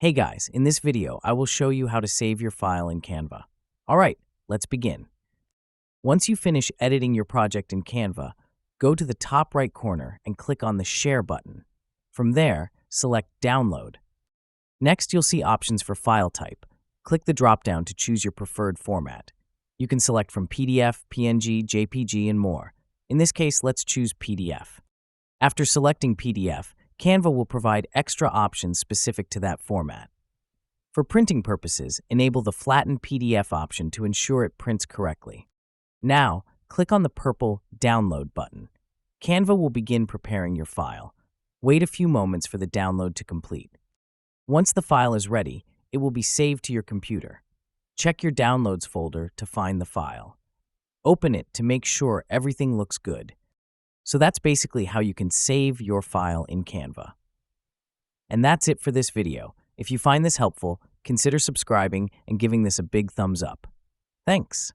Hey guys, in this video, I will show you how to save your file in Canva. All right, let's begin. Once you finish editing your project in Canva, go to the top right corner and click on the Share button. From there, select Download. Next, you'll see options for file type. Click the drop-down to choose your preferred format. You can select from PDF, PNG, JPG, and more. In this case, let's choose PDF. After selecting PDF, Canva will provide extra options specific to that format. For printing purposes, enable the Flatten PDF option to ensure it prints correctly. Now, click on the purple Download button. Canva will begin preparing your file. Wait a few moments for the download to complete. Once the file is ready, it will be saved to your computer. Check your Downloads folder to find the file. Open it to make sure everything looks good. So that's basically how you can save your file in Canva. And that's it for this video. If you find this helpful, consider subscribing and giving this a big thumbs up. Thanks.